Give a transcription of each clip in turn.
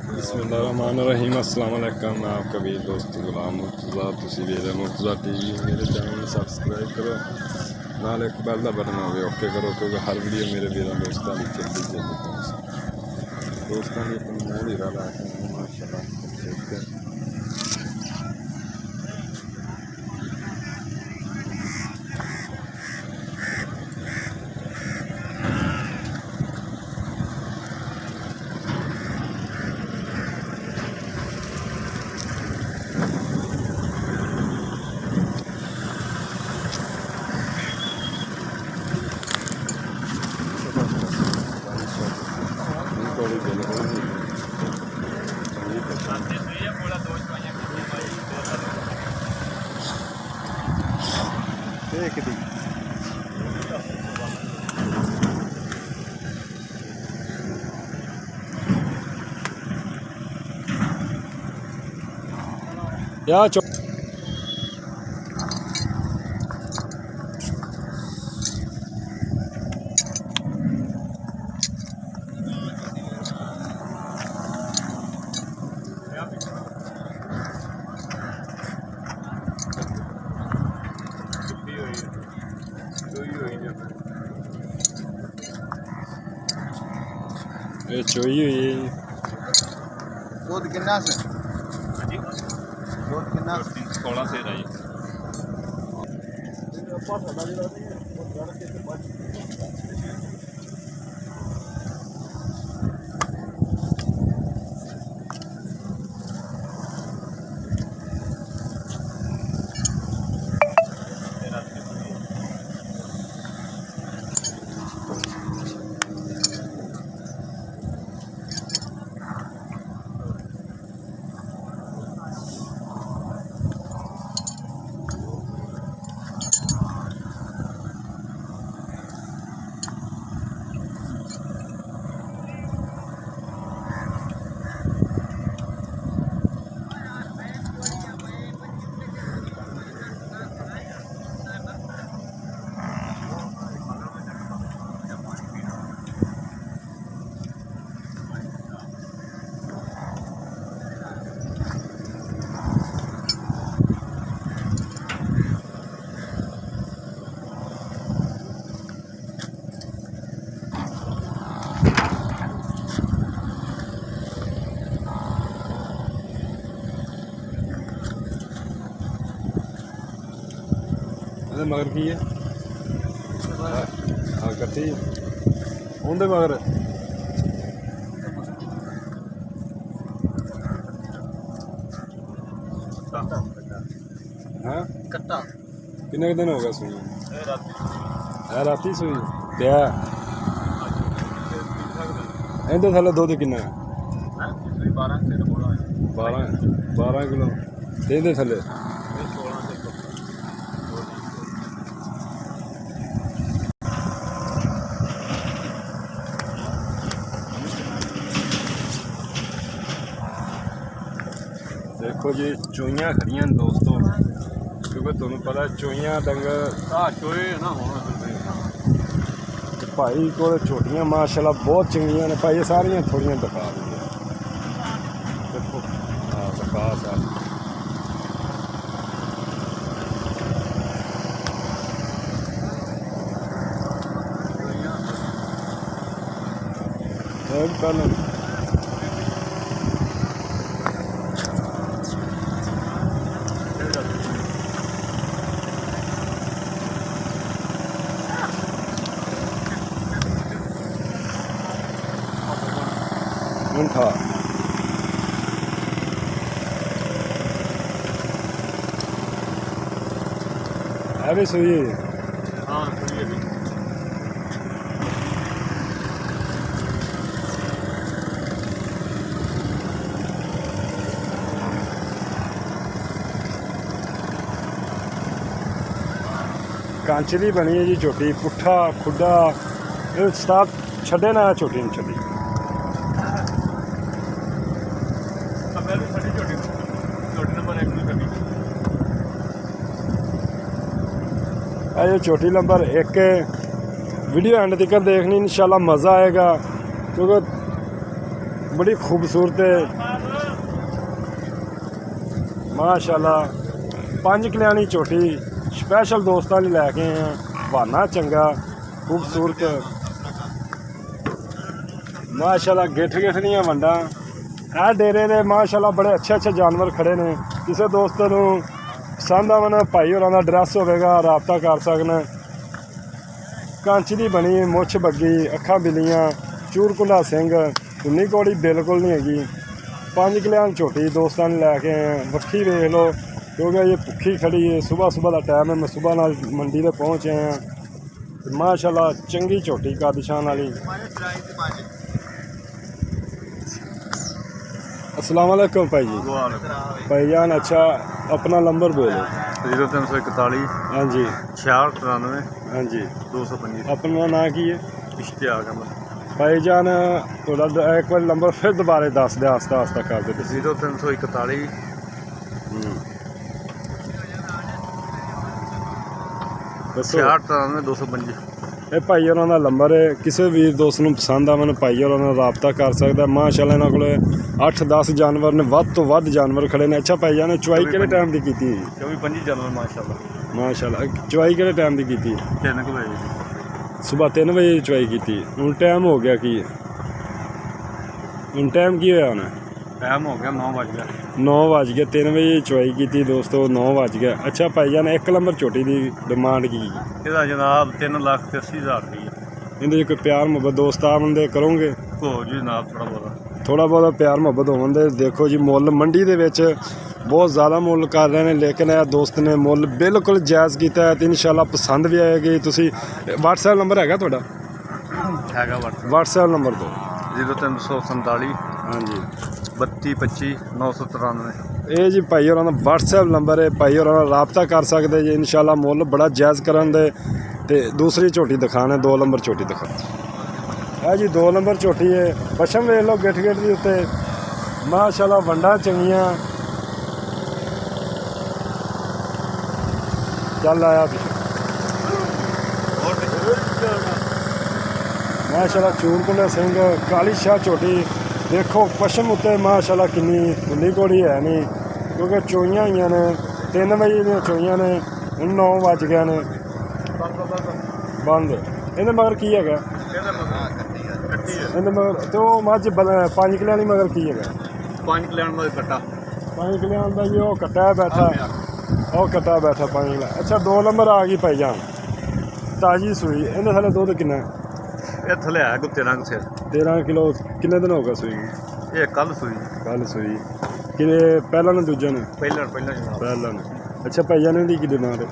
बिस्मिल्लाहिर्रहमानिर्रहीम अस्सलाम वालेकुम। मैं आपका भी दोस्त गुलाम मुर्तज़ा। तुसी वेख मुर्तज़ा टीवी। मेरे चैनल में सबसक्राइब करो, नाल एक बैल का बटन होवे ओके करो, क्योंकि हर वीडियो मेरे वीरों दोस्तों की जल्दी पहुंचे। दोस्तों की अपनी मूड ही रहा है माशाल्लाह। एक दी या ये चोई हुई दूध कितना से? दूध कितना से? 16 से रही। मगर की है हाँ कट्टी उनके मगर हाँ कट्टा किन्ने दिन हो गया सुई है राती सुई क्या इहदे थल्ले दुद्ध किन्ना 12 किलो इहदे थल्ले देखो जी चोइयां खड़ियां दोस्तों, क्योंकि तुहानूं पता चोइयां डंगर चोए ना होना भाई को छोटियां माशाल्लाह बहुत चंगियां ने भाई, सारियां थोड़ियां दिखा दी देखो। हाँ दिखा सारी पहले था अभी सुई हाँ सुई भी कांचली बनी है जी छोटी, पुट्ठा खुडा स्टाफ छड़े ना छोटी नहीं छड़ी। ये छोटी नंबर 1 वीडियो एंड तक देखनी इंशाल्लाह मज़ा आएगा, क्योंकि बड़ी खूबसूरत है माशाल्लाह। 5 कल्याणी झोटी स्पैशल दोस्तों लिए लैके आए हैं। बहाना चंगा खूबसूरत माशाल्लाह। गिठ दियां वंडा ਇਹ डेरे ਦੇ माशाल्लाह बड़े अच्छे जानवर खड़े ने। किसी दोस्त ਨੂੰ पसंद आवन भाई होरां दा एड्रैस होवेगा, राबता कर सकन। कंच दी बनी, मुछ बग्गी, अखां बिल्लियां, चूरकुला सिंह, धुन्नी घोड़ी बिल्कुल नहीं हैगी। 5 कल्याण झोटी दोस्तों ने लैके आए हैं। वक्खी वेख लो क्योंकि ये भुखी खड़ी है। सुबह सुबह का टाइम है, मैं सुबह नाल मंडी ते पहुँचे हैं। माशाल्लाह चंगी झोटी कादिशान वाली। अस्सलाम वालेकुम भाई जी। भाईजान अच्छा अपना नंबर बोलो। 0341 हाँ जी 6693 हाँ जी 225 अपना नाम की है इश्तियाक अहमद। भाईजान थोड़ा एक बार नंबर फिर दोबारा दस दे आस्ता आस्ता कर दे। 0341 दसो 6693 225। ਇਹ ਭਾਈ ਹੋਰਾਂ ਦਾ ਨੰਬਰ ਹੈ। ਕਿਸੇ ਵੀਰ ਦੋਸਤ ਨੂੰ ਪਸੰਦ ਆਵਣ ਭਾਈ ਹੋਰਾਂ ਨਾਲ ਰਾਬਤਾ ਕਰ ਸਕਦਾ। ਮਾਸ਼ਾਅੱਲਾ ਇਹਨਾਂ ਕੋਲ 8-10 ਜਾਨਵਰ ਨੇ, ਵੱਧ ਤੋਂ ਵੱਧ ਜਾਨਵਰ ਖੜੇ ਨੇ। ਅੱਛਾ ਭਾਈ ਜਾਨ ਚੁਆਈ ਕਿਹੜੇ ਟਾਈਮ ਦੀ ਕੀਤੀ? 24-25 ਜਾਨਵਰ ਮਾਸ਼ਾਅੱਲਾ। ਮਾਸ਼ਾਅੱਲਾ ਚੁਆਈ ਕਿਹੜੇ ਟਾਈਮ ਦੀ ਕੀਤੀ? 3 ਵਜੇ ਸਵੇਰ 3 ਵਜੇ ਚੁਆਈ ਕੀਤੀ। ਹੁਣ ਟਾਈਮ ਹੋ ਗਿਆ ਕੀ ਹੈ? ਹੁਣ ਟਾਈਮ ਕੀ ਹੋਇਆ ਹੁਣ? ਟਾਈਮ ਹੋ ਗਿਆ 9 ਵਜ ਗਿਆ। 9 ਵਜ ਗਏ। 3 ਵਜੇ ਚੁਆਈ ਕੀਤੀ ਦੋਸਤੋ, 9 ਵਜ ਗਿਆ। ਅੱਛਾ ਭਾਈ ਜਾਨ 1 ਨੰਬਰ ਝੋਟੀ ਦੀ ਡਿਮਾਂਡ ਕੀ? ਇਹਦਾ ਜਨਾਬ 3,80,000 ਰੁਪਏ। ਇਹਦੇ 'ਚ ਕੋਈ ਪਿਆਰ ਮੁਹੱਬਤ ਦੋਸਤ ਆਵਣ ਦੇ ਕਰੋਗੇ? ਹੋ ਜੀ ਜਨਾਬ ਥੋੜਾ ਬਹੁਤਾ ਪਿਆਰ ਮੁਹੱਬਤ ਹੋਣ ਦੇ। ਦੇਖੋ ਜੀ ਮੁੱਲ ਮੰਡੀ ਦੇ ਵਿੱਚ ਬਹੁਤ ਜ਼ਿਆਦਾ ਮੁੱਲ ਕਰ ਰਹੇ ਨੇ, ਲੇਕਿਨ ਇਹ ਦੋਸਤ ਨੇ ਮੁੱਲ ਬਿਲਕੁਲ ਜਾਇਜ਼ ਕੀਤਾ ਹੈ ਤੇ ਇਨਸ਼ਾਅੱਲਾ ਪਸੰਦ ਵੀ ਆਏਗੀ। ਤੁਸੀਂ WhatsApp ਨੰਬਰ ਹੈਗਾ ਤੁਹਾਡਾ? ਹੈਗਾ WhatsApp ਨੰਬਰ ਦਿਓ। 0347 ਹਾਂਜੀ 3225 993। ਇਹ ਜੀ ਭਾਈ ਹੋਰਾਂ ਦਾ WhatsApp ਨੰਬਰ ਹੈ। ਭਾਈ ਹੋਰਾਂ ਨਾਲ ਰਾਬਤਾ ਕਰ ਸਕਦੇ ਜੀ ਇਨਸ਼ਾਅੱਲਾ। ਮੁੱਲ ਬੜਾ ਜਾਇਜ਼ ਕਰਨ ਦੇ। ਤੇ ਦੂਸਰੀ ਝੋਟੀ ਦਿਖਾਣਾ 2 ਨੰਬਰ ਝੋਟੀ ਦਿਖਾ। ਇਹ ਜੀ 2 ਨੰਬਰ ਝੋਟੀ ਹੈ। ਪਸ਼ਮ ਵੇਖ ਲਓ ਗਿੱਠ ਗਿੱਠ ਦੇ ਉੱਤੇ ਮਾਸ਼ਾਅੱਲਾ ਵੰਡਾਂ ਚੰਗੀਆਂ। ਚੱਲ ਆਇਆ ਪਿੱਛੇ ਮਾਸ਼ਾਅੱਲਾ। ਚੂਰਕੁਲਾ ਸਿੰਘ ਕਾਲੀ ਸ਼ਾਹ ਝੋਟੀ ਦੇਖੋ ਪਸ਼ਮ ਉੱਤੇ ਮਾਸ਼ਾਅੱਲਾ ਕਿੰਨੀ ਧੁੰਨੀ ਘੋੜੀ ਹੈ ਨਹੀਂ, ਕਿਉਂਕਿ ਚੋਈਆਂ ਹੋਈਆਂ ਨੇ। 3 ਵਜੇ ਦੀਆਂ ਚੋਈਆਂ ਨੇ, ਹੁਣ 9 ਵੱਜ ਗਏ ਨੇ। ਬੰਦ ਇਹਦੇ ਮਗਰ ਕੀ ਹੈਗਾ? ਇਹਦੇ ਮਗਰ ਤੇ ਉਹ ਮੱਝ 5 ਕਲਿਆਣੀ ਮਗਰ ਕੀ ਹੈਗਾ? 5 ਕਲਿਆਣ ਮਗਰ ਕੱਟਾ। 5 ਕਲਿਆਣ ਦਾ ਜੀ ਉਹ ਕੱਟਾ ਬੈਠਾ, ਉਹ ਕੱਟਾ ਬੈਠਾ 5 ਕਲਿਆਣ। ਅੱਛਾ 2 ਨੰਬਰ ਆ ਗਈ ਭਾਈ ਜਾਨ ਤਾਜੀ ਸੂਈ। ਇਹਦੇ ਥੱਲੇ ਦੁੱਧ ਕਿੰਨਾ? ਇਹ ਥੱਲੇ ਆ ਕੋ 13 ਸਿਰ 13 ਕਿਲੋ। ਕਿੰਨੇ ਦਿਨ ਹੋ ਗਏ ਸੂਈ? ਇਹ ਕੱਲ ਸੂਈ। ਕੱਲ ਸੂਈ। ਕਿਨੇ ਪਹਿਲਾਂ ਨੇ ਦੂਜਾ ਨੇ? ਪਹਿਲਾਂ ਜਨਾਬ ਪਹਿਲਾਂ ਨੇ। ਅੱਛਾ ਭਾਈ ਜਾਨ ਇਹਦੀ ਕੀ ਡਿਮਾਂਡ ਹੈ?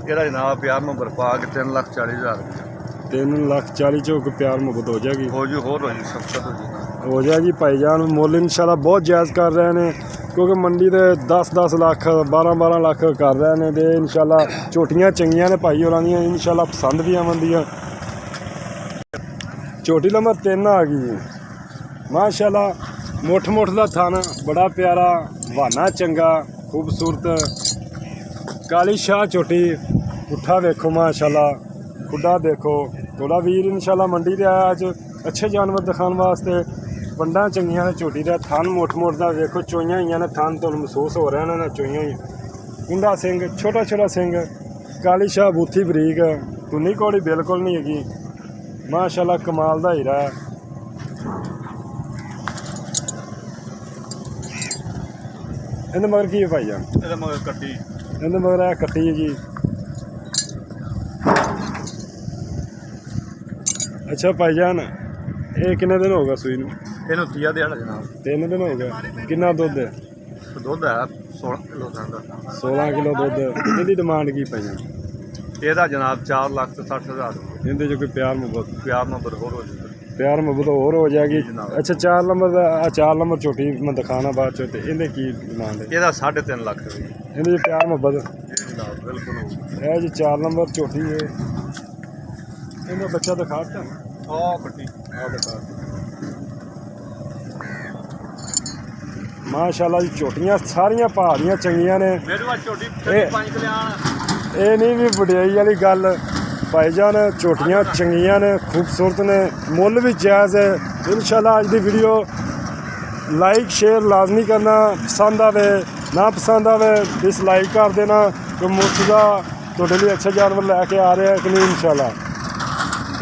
ਇਹਦਾ ਜਨਾਬ ਪਿਆਰ ਨੰਬਰ ਪਾ ਕੇ 3,40,000 ਰੁਪਏ। 3,40,000 ਚੋਂ ਕੋਈ ਪਿਆਰ ਮੁਹੱਬਤ ਹੋ ਜਾਏਗੀ? ਹੋ ਜੂ ਹੋਰ ਹੋ ਜੂ ਸਸਤਾ ਹੋ ਜਾਏਗੀ ਭਾਈ ਜਾਨ। ਮੁੱਲ ਇਨਸ਼ਾਅੱਲਾ ਬਹੁਤ ਜਾਇਜ਼ ਕਰ ਰਹੇ ਨੇ, ਕਿਉਂਕਿ ਮੰਡੀ ਦੇ 10-10 ਲੱਖ 12-12 ਲੱਖ ਕਰ ਰਹੇ ਨੇ। ਤੇ ਇਨਸ਼ਾਅੱਲਾ ਝੋਟੀਆਂ ਚੰਗੀਆਂ ਨੇ ਭਾਈ ਹੋਰਾਂ ਦੀਆਂ, ਇਨਸ਼ਾਅੱਲਾ ਪਸੰਦ ਵੀ ਆਉਂਦੀਆਂ। ਝੋਟੀ ਨੰਬਰ 3 ਆ ਗਈ ਜੀ ਮਾਸ਼ਾਅੱਲਾ। ਮੁੱਠ ਦਾ ਥਣ ਬੜਾ ਪਿਆਰਾ, ਬਹਾਨਾ ਚੰਗਾ, ਖੂਬਸੂਰਤ ਕਾਲੀ ਸ਼ਾਹ ਝੋਟੀ। ਪੁੱਠਾ ਵੇਖੋ ਮਾਸ਼ਾਅੱਲਾ, ਖੁੱਡਾ ਦੇਖੋ। ਥੋੜਾ ਵੀਰ ਇਨਸ਼ਾਅੱਲਾ ਮੰਡੀ ਤੇ ਆਇਆ ਅੱਜ ਅੱਛੇ ਜਾਨਵਰ ਦਿਖਾਉਣ ਵਾਸਤੇ। ਵੰਡਾਂ ਚੰਗੀਆਂ ਨੇ ਝੋਟੀ ਦਾ। ਥਣ ਮੁੱਠ ਦਾ ਵੇਖੋ, ਚੋਈਆਂ ਹੋਈਆਂ ਨੇ। ਥਣ ਤੁਹਾਨੂੰ ਮਹਿਸੂਸ ਹੋ ਰਿਹਾ ਇਹਨਾਂ ਨੇ ਚੋਈਆਂ ਹੋਈਆਂ। ਕੁੰਡਾ ਸਿੰਘ ਛੋਟਾ ਸਿੰਘ, ਕਾਲੀ ਸ਼ਾਹ ਬੂਥੀ ਬਰੀਕ, ਧੁੰਨੀ ਘੋੜੀ ਬਿਲਕੁਲ ਨਹੀਂ ਹੈਗੀ ਮਾਸ਼ਾਅੱਲਾ। ਕਮਾਲ ਦਾ ਹੀਰਾ ਹੈ। ਇਹਦੇ ਮਗਰ ਕੀ ਹੈ ਭਾਈ ਜਾਨ? ਇਹਦਾ ਮਗਰ ਕੱਟੀ। ਇਹਦੇ ਮਗਰ ਇਹ ਕੱਟੀ ਹੈ ਜੀ। ਅੱਛਾ ਭਾਈ ਜਾਨ ਇਹ ਕਿੰਨੇ ਦਿਨ ਹੋ ਗਏ ਸੂਈ ਨੂੰ? ਇਹਨੂੰ 30 ਦਿਹਾੜਾ ਜਨਾਬ। 3 ਦਿਨ ਹੋ ਗਏ। ਕਿੰਨਾ ਦੁੱਧ ਹੈ? ਦੁੱਧ ਹੈ 16 ਕਿਲੋ ਦਾ। 16 ਕਿਲੋ ਦੁੱਧ। ਇਹਦੀ ਡਿਮਾਂਡ ਕੀ ਪਈ ਜਾਨ? ਇਹਦਾ ਜਨਾਬ 4,60,000 ਰੁਪਏ। ਇਹਦੇ 'ਚ ਕੋਈ ਪਿਆਰ ਮੁਹੱਬਤ? ਪਿਆਰ ਨੰਬਰ ਹੋਰ ਹੋ ਜੂਗਾ। ਪਿਆਰ ਮੁਹੱਬਤ ਹੋਰ ਹੋ ਜਾਏਗੀ। ਅੱਛਾ 4 ਨੰਬਰ ਦਾ 4 ਨੰਬਰ ਝੋਟੀ ਮੈਂ ਦਿਖਾਣਾ ਬਾਅਦ 'ਚ। ਤੇ ਇਹਦੇ ਕੀ ਡਿਮਾਂਡ ਹੈ? ਇਹਦਾ 3.5 ਲੱਖ ਰੁਪਏ। ਇਹਦੇ 'ਚ ਪਿਆਰ ਮੁਹੱਬਤ ਜਨਾਬ ਬਿਲਕੁਲ ਹੋਊ। ਇਹ ਜੀ 4 ਨੰਬਰ ਝੋਟੀ ਹੈ। ਇਹਦਾ ਬੱਚਾ ਦਿਖਾਤਾ ਆਹ ਕੱਟੀ। ਆ ਦਿਖਾ ਮਾਸ਼ਾਅੱਲਾ ਜੀ। ਝੋਟੀਆਂ ਸਾਰੀਆਂ ਭਾਅ ਦੀਆਂ ਚੰਗੀਆਂ ਨੇ। ਮੇਰੇ ਵਾਰ ਛੋਟੀ ਇਹ- 5 ਕਲਿਆਣ। ਇਹ ਨਹੀਂ ਵੀ ਵਡਿਆਈ ਵਾਲੀ ਗੱਲ ਭਾਈਜਾਨ। ਝੋਟੀਆਂ ਚੰਗੀਆਂ ਨੇ, ਖੂਬਸੂਰਤ ਨੇ, ਮੁੱਲ ਵੀ ਜਾਇਜ਼ ਹੈ। ਇਨਸ਼ਾਅੱਲਾ ਅੱਜ ਦੀ ਵੀਡੀਓ ਲਾਈਕ ਸ਼ੇਅਰ ਲਾਜ਼ਮੀ ਕਰਨਾ। ਪਸੰਦ ਆਵੇ ਨਾ ਪਸੰਦ ਆਵੇ ਡਿਸਲਾਈਕ ਕਰ ਦੇਣਾ ਕਿ ਮੁਰਤਜ਼ਾ ਤੁਹਾਡੇ ਲਈ ਅੱਛਾ ਜਾਨਵਰ ਲੈ ਕੇ ਆ ਰਿਹਾ ਕਿ ਨਹੀਂ ਇਨਸ਼ਾਅੱਲਾ।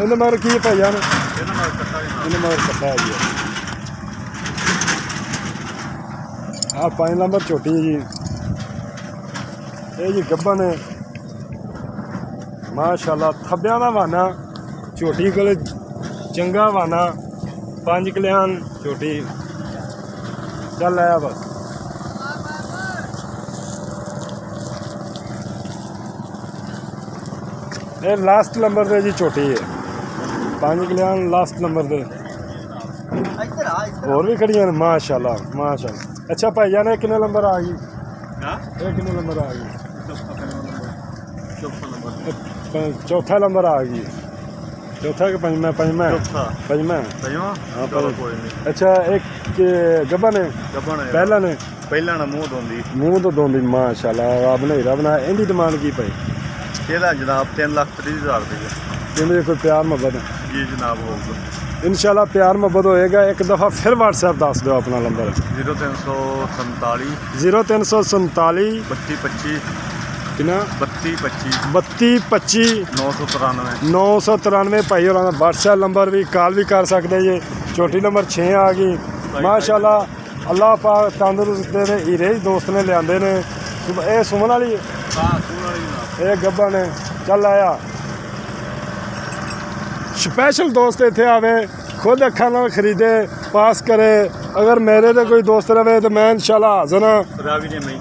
ਇਹਦੇ ਮਗਰ ਕੀ ਹੈ ਭਾਈ ਜਾਨ? ਇਹਦੇ ਮਗਰ ਕੱਟਾ ਹੈ ਜੀ। ਆਹ 5 ਨੰਬਰ ਝੋਟੀ ਹੈ ਜੀ। ਇਹ ਜੀ ਗੱਭਣ ਹੈ ਮਾਸ਼ਾਅੱਲਾ। ਥੱਬਿਆਂ ਦਾ ਵਾਨਾ ਝੋਟੀ ਕੋਲ ਚੰਗਾ ਵਾਨਾ 5 ਕਲਿਆਣ ਝੋਟੀ। ਚੱਲ ਆਇਆ ਬਸ। ਇਹ ਲਾਸਟ ਨੰਬਰ ਤੇ ਜੀ ਝੋਟੀ ਹੈ 5 ਕਲਿਆਣ ਲਾਸਟ ਨੰਬਰ ਤੇ। ਇੱਧਰ ਆ ਇੱਧਰ ਹੋਰ ਵੀ ਖੜੀਆਂ ਨੇ ਮਾਸ਼ਾਅੱਲਾ ਮਾਸ਼ਾਅੱਲਾ। ਅੱਛਾ ਭਾਈ ਜਾਨ ਇਹ ਕਿੰਨੇ ਨੰਬਰ ਆ ਗਈ? ਇਹ ਕਿੰਨੇ ਨੰਬਰ ਆ ਗਈ? ਚੌਥਾ ਨੰਬਰ ਆ ਗਈ। ਚੌਥਾ ਕਿ ਪੰਜਵਾਂ? ਪੰਜਵਾਂ ਪੰਜਵਾਂ ਹਾਂ ਚਲੋ ਕੋਈ ਨਹੀਂ। ਅੱਛਾ ਇੱਕ ਗੱਭਾ ਨੇ ਗੱਬਣ ਹੈ ਪਹਿਲਾਂ ਨੇ ਪਹਿਲਾਂ ਨਾ ਮੂੰਹ ਧੋਂਦੀ। ਮੂੰਹ ਤੋਂ ਦੋਂਦੀ ਮਾਸ਼ਾਅੱਲਾ। ਰੱਬ ਨੇ ਹੀਰਾ ਬਣਾਇਆ। ਇਹਦੀ ਡਿਮਾਂਡ ਕੀ ਪਈ? ਇਹਦਾ ਜਨਾਬ 3,30,000 ਰੁਪਏ ਇਹਦੇ ਕੋਈ ਪਿਆਰ ਮੁਹੱਬਤ ਜੀ ਜਨਾਬ ਹੋਊਗਾ। ਇਨਸ਼ਾਅੱਲਾ ਪਿਆਰ ਮੁਹੱਬਤ ਹੋਏਗਾ। ਇੱਕ ਦਫਾ ਫਿਰ WhatsApp ਦੱਸ ਦਿਓ ਆਪਣਾ ਨੰਬਰ। 0347 0347 3225 ਕਿੰਨਾ 3225 3225 993। 993 ਭਾਈ ਹੋਰਾਂ ਦਾ WhatsApp ਨੰਬਰ ਵੀ ਕਾਲ ਵੀ ਕਰ ਸਕਦੇ ਜੇ। ਛੋਟੀ ਨੰਬਰ 6 ਆ ਗਈ ਮਾਸ਼ਾਅੱਲਾ। ਅੱਲਾਹ ਪਾਕ ਤੰਦਰੁਸਤ ਦੇ ਨੇ ਹੀਰੇ ਹੀ ਦੋਸਤ ਨੇ ਲਿਆਂਦੇ ਨੇ। ਇਹ ਸੁਮਨ ਵਾਲੀ ਹਾਂ ਸੂਣ ਵਾਲੀ ਜਨਾਬ। ਇਹ ਗੱਭਾ ਨੇ। ਚੱਲ ਆਇਆ ਸਪੈਸ਼ਲ ਦੋਸਤ ਇੱਥੇ ਆਵੇ ਖੁਦ ਅੱਖਾਂ ਨਾਲ ਖਰੀਦੇ ਪਾਸ ਕਰੇ। ਅਗਰ ਮੇਰੇ ਤੇ ਕੋਈ ਦੋਸਤ ਰਵੇ ਤਾਂ ਮੈਂ ਇਨਸ਼ਾਅੱਲਾ ਹਾਜ਼ਰ ਹਾਂ। ਰਾਵੀ ਨੇ ਮੈਂ